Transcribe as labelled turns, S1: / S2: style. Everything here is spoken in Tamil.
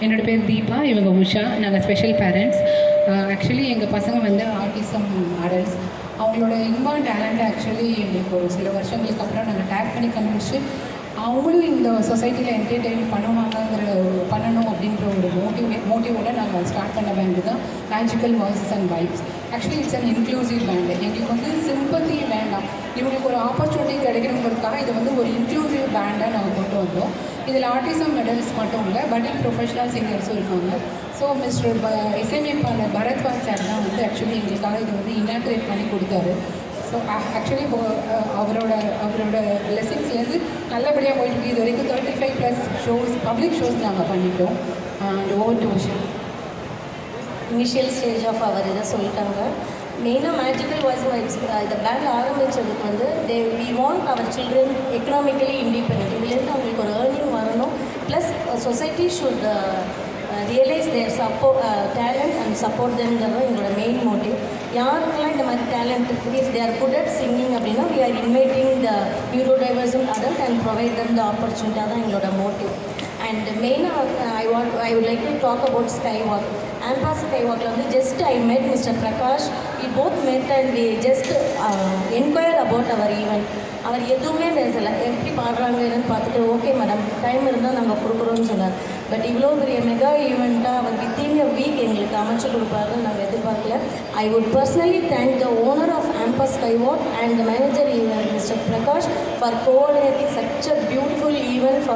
S1: என்னோடய பேர் தீபா, இவங்க உஷா. நாங்கள் ஸ்பெஷல் பேரண்ட்ஸ். ஆக்சுவலி எங்கள் பசங்க வந்து ஆர்டிசம் அடல்ட்ஸ். அவங்களோட இன்பார்ன் டேலண்ட் ஆக்சுவலி எங்களுக்கு ஒரு சில வருஷங்களுக்கு அப்புறம் நாங்கள் டேக் பண்ணி கண்டுபிடிச்சி அவங்களும் இந்த சொசைட்டியில் என்டர்டெயின் பண்ணணும் அப்படின்ற ஒரு மோட்டிவோட நாங்கள் ஸ்டார்ட் பண்ண பேண்டு தான் magical voices and vibes. Actually it's an inclusive band. எங்களுக்கு வந்து சிம்பத்தி வேண்டாம், இவங்களுக்கு ஒரு ஆப்பர்ச்சுனிட்டி கிடைக்கணுங்கிறதுக்காக இதை வந்து ஒரு இன்க்ளூசிவ் பேண்டாக நாங்கள் கொண்டு வந்தோம். இதில் ஆர்டிசம் மெடல்ஸ் மட்டும் இல்லை, பட்டிங் ப்ரொஃபஷனல் சிங்கர்ஸும் இருக்காங்க. ஸோ மிஸ்டர் இசையமைப்பாளர் பரத்வாஜ் சார் தான் வந்து ஆக்சுவலி எங்களுக்காக இதை வந்து இனாக்ரேட் பண்ணி கொடுத்தாரு. ஸோ ஆக்சுவலி அவரோட லெசன்ஸ்லேருந்து நல்லபடியாக போயிட்டு இது வரைக்கும் 35+ ஷோஸ், பப்ளிக் ஷோஸ் நாங்கள் பண்ணிட்டோம். அண்ட் ஓவர் டு விஷயம்
S2: இனிஷியல் ஸ்டேஜ் ஆஃப் அவர் இதை சொல்லிட்டாங்க. மெயினாக மேஜிக்கல் வாய்ஸ் வைப்ஸ் இந்த பேண்ட் ஆரம்பித்ததுக்கு வந்து we want our children economically independent. இதுலேருந்து அவங்களுக்கு ஒரு ஏர்னிங் வரணும். Plus society should realise their talent and support தெம்ங்கிறது எங்களோட மெயின் மோட்டிவ். யாருக்கெல்லாம் இந்த மாதிரி talent is they are good at singing அப்படின்னா we are inviting the neuro diversion adult and provide them the opportunity. தான் எங்களோட மோட்டிவ். அண்ட் மெயினாக I would like to talk about sky walk. ஆம்பாஸ் ஸ்கை வாக்கில் வந்து just I met mister Prakash. We both met and we just enquire about our event. அவர் எதுவுமே பேசலை, எப்படி பாடுறாங்க என்னன்னு பார்த்துட்டு ஓகே மேடம் டைம் இருந்தால் நாங்கள் கொடுக்குறோன்னு சொன்னார். பட் இவ்வளோ பெரிய மெகா ஈவெண்ட்டாக அவர் வித்தின் எ வீக் எங்களுக்கு அமைச்சு கொடுப்பாருன்னு நாங்கள் எதிர்பார்க்கல. I would personally thank the owner of ஆம்பாஸ் sky walk and the manager mister Prakash for coordinating such a beautiful event for